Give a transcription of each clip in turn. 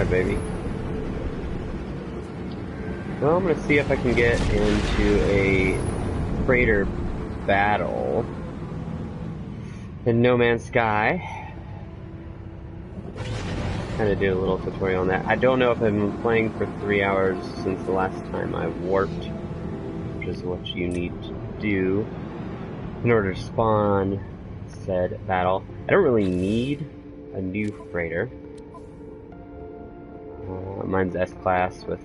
baby. Well, I'm gonna see if I can get into a freighter battle in No Man's Sky. Kind of do a little tutorial on that. I don't know if I've been playing for 3 hours since the last time I warped, which is what you need to do in order to spawn said battle. I don't really need a new freighter. Mine's S-Class with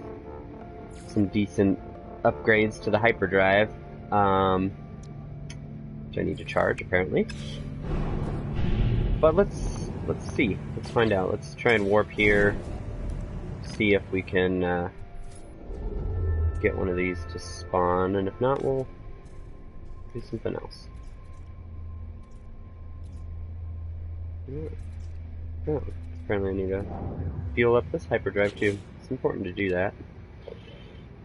some decent upgrades to the hyperdrive, which I need to charge apparently. But let's see. Let's find out. Let's try and warp here. See if we can get one of these to spawn, and if not, we'll do something else. Oh, apparently I need to fuel up this hyperdrive too. It's important to do that,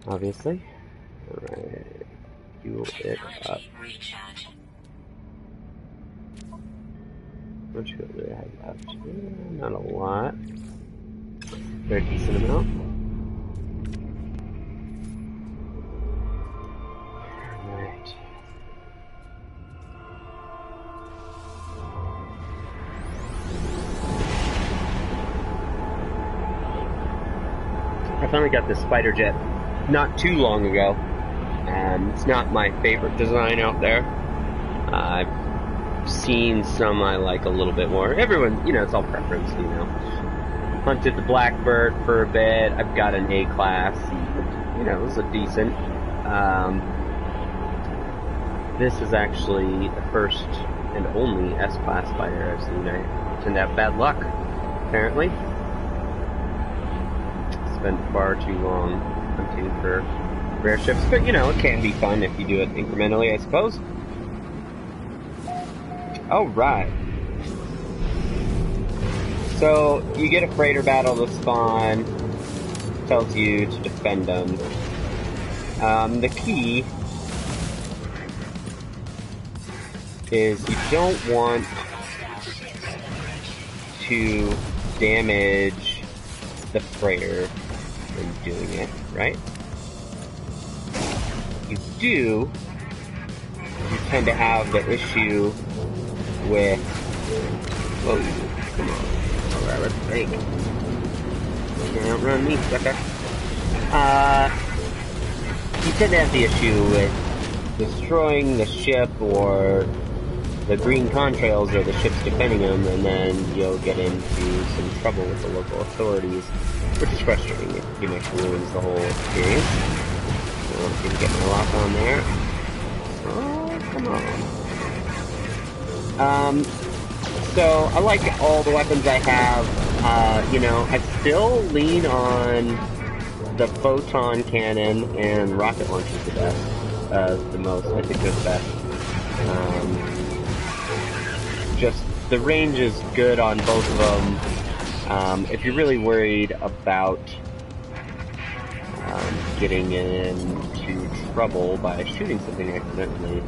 obviously. Alright, fuel it up. How much fuel do I have left? Not a lot. Very decent amount. Alright. I finally got this fighter jet not too long ago. It's not my favorite design out there. I've seen some I like a little bit more. Everyone, you know, it's all preference, you know. Hunted the Blackbird for a bit. I've got an A-class. You know, it was a decent. This is actually the first and only S-Class fighter I've seen. I tend to have bad luck, apparently. Spent far too long hunting for rare ships, but you know, it can be fun if you do it incrementally, I suppose. Alright. So, you get a freighter battle to spawn, tells you to defend them. The key is you don't want to damage the freighter when doing it, right? You do, you tend to have the issue with, whoa, come on, alright, let's think. Don't outrun me, sucker. You tend to have the issue with destroying the ship or the green contrails or the ships defending them, and then you'll get into some trouble with the local authorities, which is frustrating. It pretty much ruins the whole experience. So I'm gonna get my lock on there. Oh, come on. So I like all the weapons I have. You know, I still lean on the photon cannon and rocket launchers the best, the most. I think they're the best. Just the range is good on both of them. If you're really worried about getting into trouble by shooting something accidentally,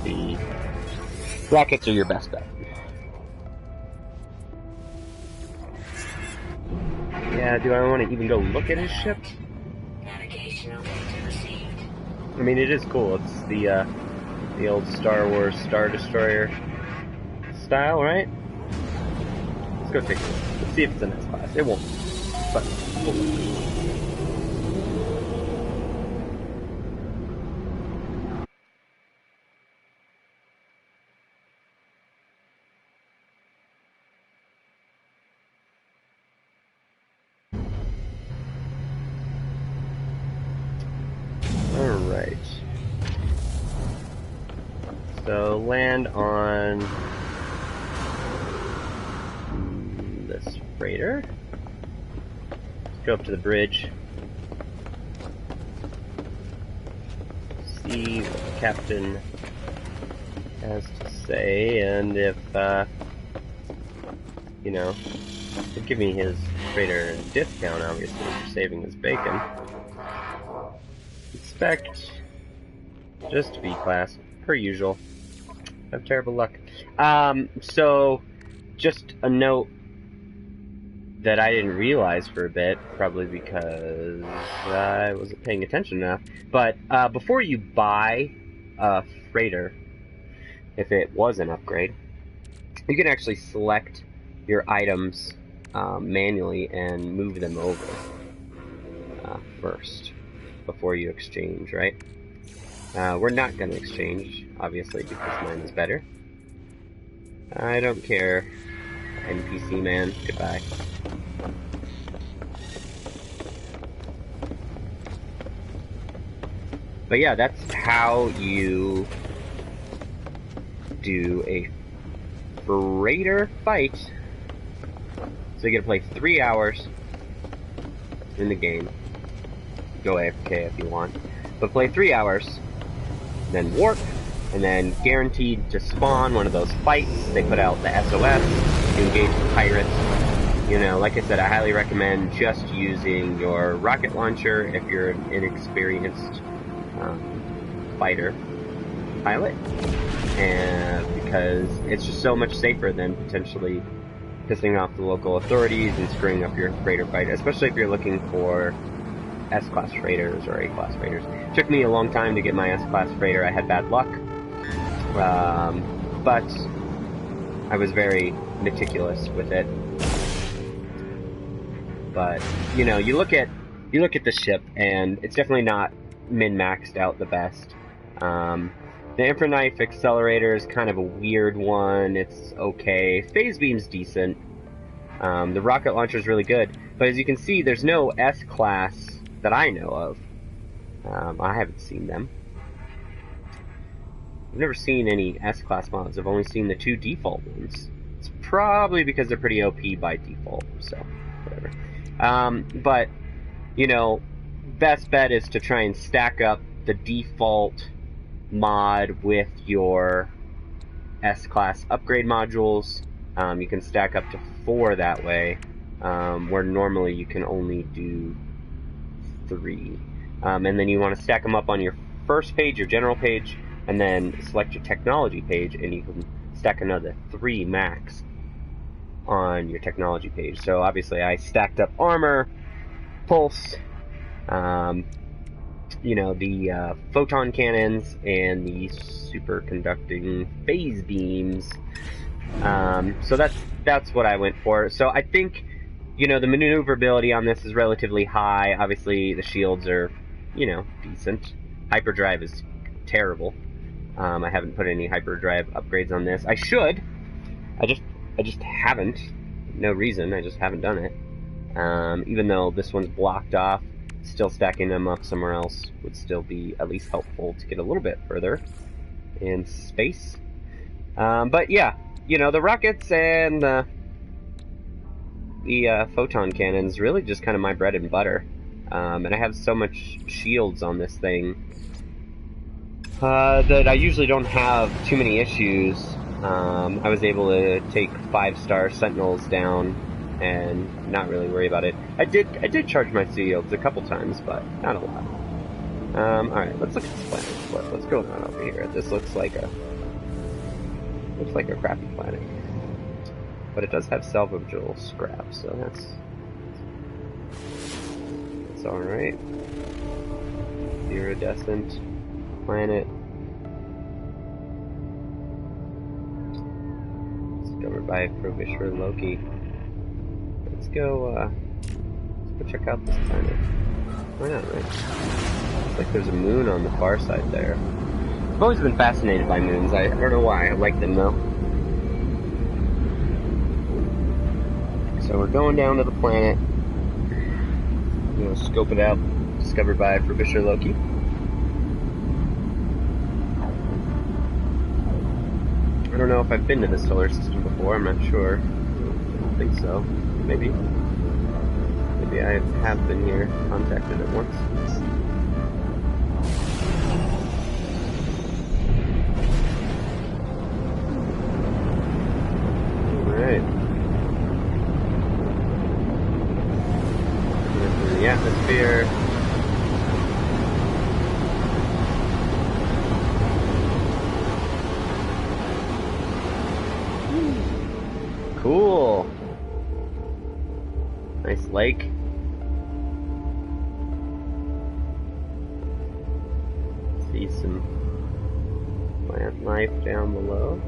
the rockets are your best bet. Yeah, do I want to even go look at his ship? I mean, it is cool. It's the old Star Wars Star Destroyer style, right? Let's go take a look. Let's see if it's an S-Class. It won't, but we'll look. Alright. So, land on this freighter. Let's go up to the bridge. See what the captain has to say, and if, you know, he'll give me his freighter discount, obviously, for saving his bacon. Expect just to be class, per usual. I have terrible luck. So, just a note. that I didn't realize for a bit, probably because I wasn't paying attention enough. But before you buy a freighter, if it was an upgrade, you can actually select your items manually and move them over first before you exchange, right? We're not going to exchange, obviously, because mine is better. I don't care, NPC man. Goodbye. But yeah, that's how you do a freighter fight. So you get to play 3 hours in the game. Go AFK if you want. But play 3 hours, then warp, and then guaranteed to spawn one of those fights. They put out the SOS, to engage the pirates. You know, like I said, I highly recommend just using your rocket launcher if you're an inexperienced fighter pilot, and because it's just so much safer than potentially pissing off the local authorities and screwing up your freighter fight, especially if you're looking for S-class freighters or A-class freighters. It took me a long time to get my S-class freighter. I had bad luck, but I was very meticulous with it. But you know, you look at the ship, and it's definitely not min-maxed out the best. The Infraknife accelerator is kind of a weird one. It's okay. Phase beam's decent. The rocket launcher is really good, but as you can see, there's no S-class that I know of. I haven't seen them. I've never seen any S-class mods. I've only seen the 2 default ones. It's probably because they're pretty OP by default, so whatever. But, you know, best bet is to try and stack up the default mod with your S-class upgrade modules. You can stack up to 4 that way, where normally you can only do 3. And then you want to stack them up on your first page, your general page, and then select your technology page, and you can stack another 3 max on your technology page. So obviously I stacked up armor, pulse, you know, the photon cannons, and the superconducting phase beams. So that's what I went for. So I think, you know, the maneuverability on this is relatively high. Obviously, the shields are, you know, decent. Hyperdrive is terrible. I haven't put any hyperdrive upgrades on this. I should. I just haven't. No reason. I just haven't done it. Even though this one's blocked off, still stacking them up somewhere else would still be at least helpful to get a little bit further in space. But yeah, you know, the rockets and the photon cannons really just kind of my bread and butter. And I have so much shields on this thing that I usually don't have too many issues. I was able to take 5-star sentinels down and not really worry about it. I did charge my shields a couple times, but not a lot. Alright, let's look at this planet. What's going on over here? This looks like a crappy planet. But it does have salvageable scrap, so that's alright. Iridescent planet. Discovered by Frobisher Loki. Let's go check out this planet. Why not, right? Looks like there's a moon on the far side there. I've always been fascinated by moons. I don't know why. I like them, though. So we're going down to the planet. You know, scope it out. Discovered by Frobisher Loki. I don't know if I've been to the solar system before. I'm not sure. I don't think so. Maybe I have been here, contacted it once. Alright. Into the atmosphere. Cool. Nice lake. See some plant life down below.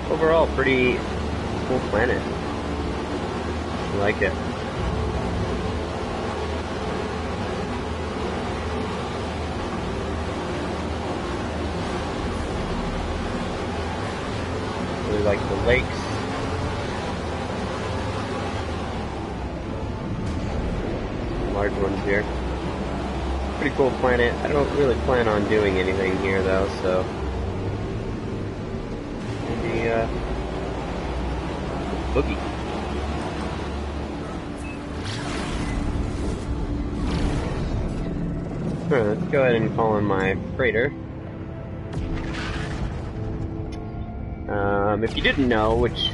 Overall, pretty cool planet. I like it. Really like the lakes. Large ones here. Pretty cool planet. I don't really plan on doing anything here though, so maybe boogie. Alright, let's go ahead and call in my freighter. If you didn't know, which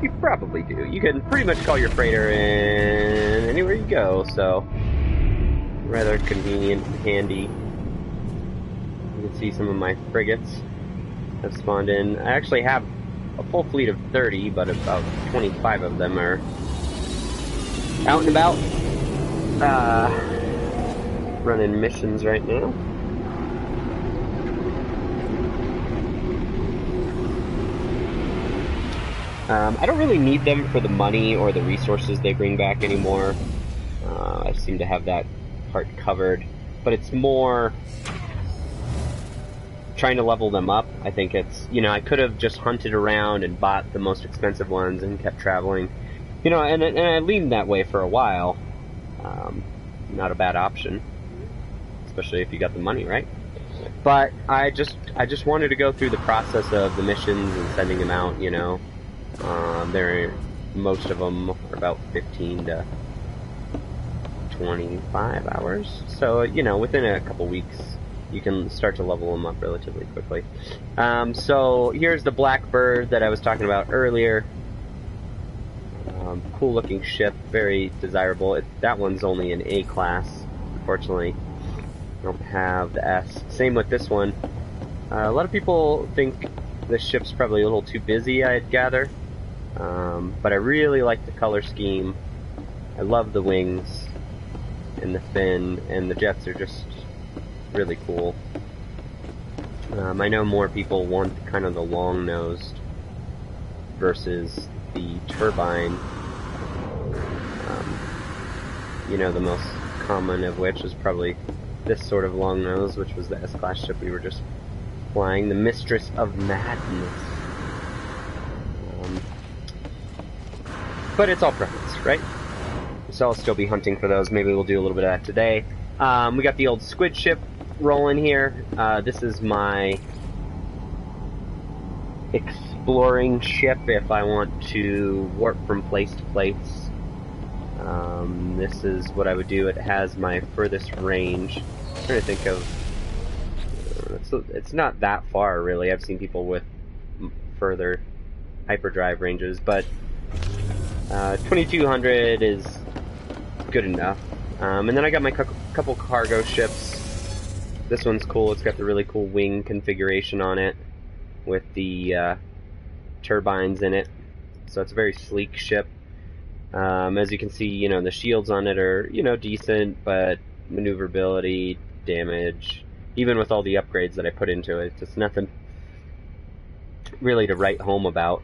you probably do, you can pretty much call your freighter in anywhere you go, so rather convenient and handy. You can see some of my frigates have spawned in. I actually have a full fleet of 30, but about 25 of them are out and about, running missions right now. I don't really need them for the money or the resources they bring back anymore. I seem to have that part covered, but it's more trying to level them up. I think it's, you know, I could have just hunted around and bought the most expensive ones and kept traveling, you know, and I leaned that way for a while. Not a bad option, especially if you got the money, right? But I just wanted to go through the process of the missions and sending them out, you know. Most of them are about 15 to 25 hours, so you know, within a couple weeks you can start to level them up relatively quickly. So here's the Blackbird that I was talking about earlier. Cool looking ship, very desirable. That one's only an A class, unfortunately. I don't have the S. Same with this one. A lot of people think this ship's probably a little too busy, I'd gather. But I really like the color scheme. I love the wings and the fin, and the jets are just really cool. I know more people want kind of the long-nosed versus the turbine. You know, the most common of which is probably this sort of long nose, which was the S-Class ship we were just flying, the Mistress of Madness. But it's all preference, right? So I'll still be hunting for those. Maybe we'll do a little bit of that today. We got the old squid ship rolling here. This is my exploring ship if I want to warp from place to place. This is what I would do. It has my furthest range. I'm trying to think of... it's not that far, really. I've seen people with further hyperdrive ranges, but 2200 is good enough. And then I got my couple cargo ships. This one's cool. It's got the really cool wing configuration on it with the turbines in it. So it's a very sleek ship. As you can see, you know, the shields on it are, you know, decent, but maneuverability, damage, even with all the upgrades that I put into it, just nothing really to write home about.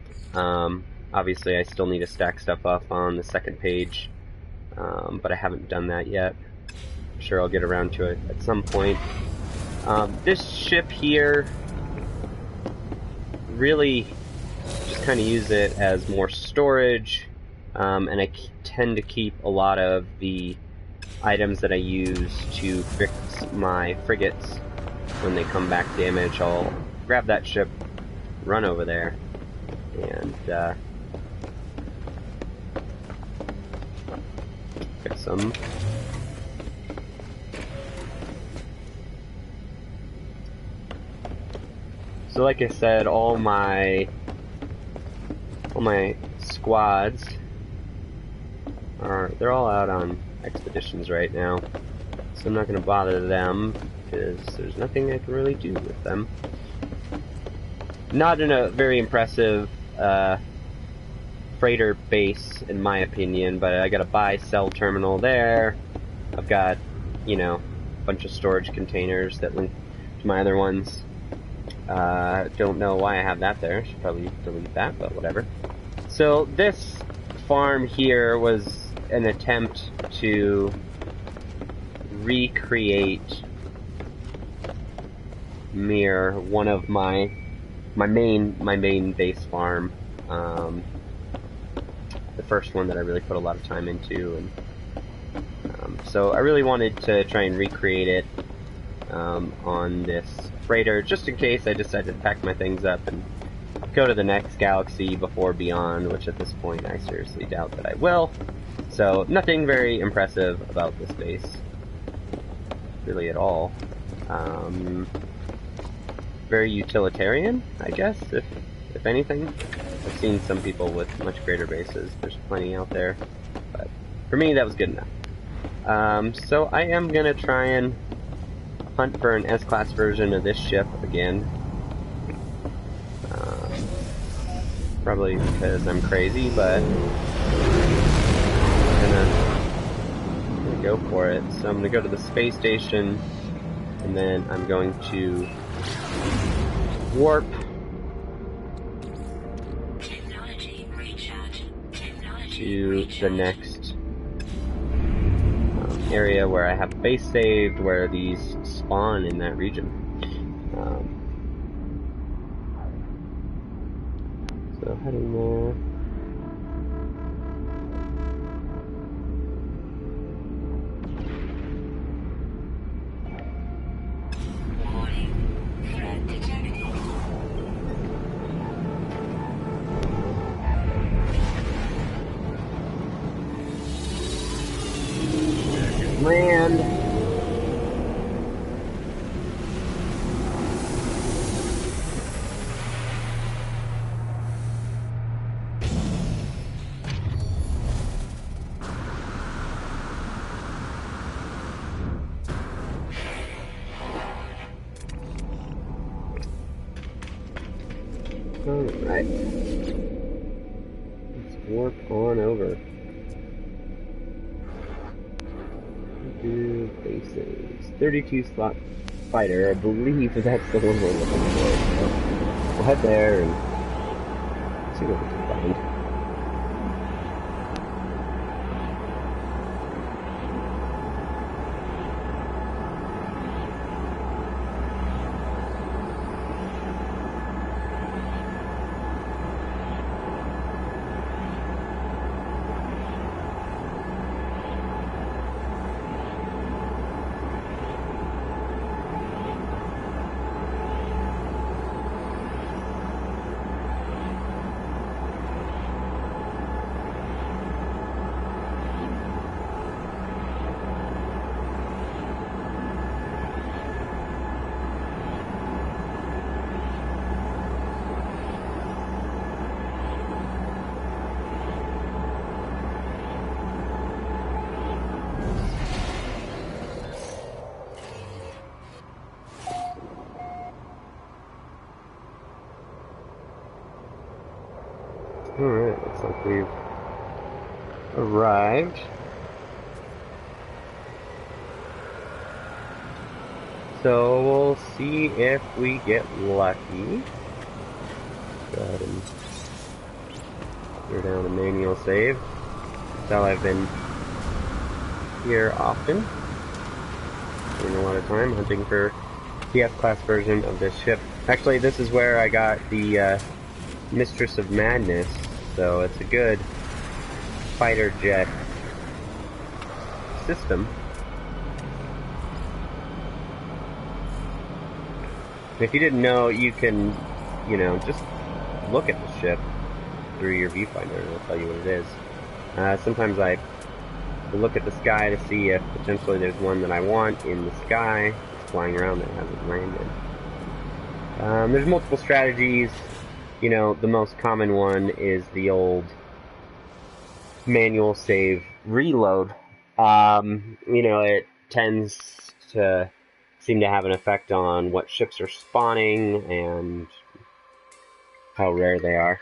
Obviously, I still need to stack stuff up on the second page, but I haven't done that yet. I'm sure I'll get around to it at some point. This ship here, really just kind of use it as more storage, and I tend to keep a lot of the items that I use to fix my frigates when they come back damaged. I'll grab that ship, run over there, and get some. So like I said, all my squads they're all out on expeditions right now, so I'm not going to bother them because there's nothing I can really do with them. not in a very impressive freighter base, in my opinion, but I got a buy-sell terminal there. I've got, you know, a bunch of storage containers that link to my other ones. Don't know why I have that there. Should probably delete that, but whatever. So this farm here was an attempt to recreate Mir, one of my main base farm. The first one that I really put a lot of time into, and so I really wanted to try and recreate it on this freighter, just in case I decided to pack my things up and go to the next galaxy before Beyond, which at this point I seriously doubt that I will. So nothing very impressive about this base, really at all. Very utilitarian, I guess, if anything. I've seen some people with much greater bases. There's plenty out there, but for me that was good enough. So I am gonna try and hunt for an S-Class version of this ship again. Probably because I'm crazy, but I'm gonna go for it. So I'm gonna go to the space station, and then I'm going to warp to the next area where I have a base saved, where these spawn in that region. So heading there. Land. Alright. Let's warp on over. Do bases. 32 slot fighter. I believe that's the one we're looking for. So we'll head there and see what we can find. Alright, looks like we've arrived. So we'll see if we get lucky. Go ahead and clear down a manual save. That's how I've been here often. Spending a lot of time hunting for the F-Class version of this ship. Actually, this is where I got the Mistress of Madness, so it's a good fighter jet system. If you didn't know, you can, just look at the ship through your viewfinder and it'll tell you what it is. Sometimes I look at the sky to see if potentially there's one that I want in the sky. It's flying around that hasn't landed. There's multiple strategies. The most common one is the old manual save reload. It tends to seem to have an effect on what ships are spawning and how rare they are.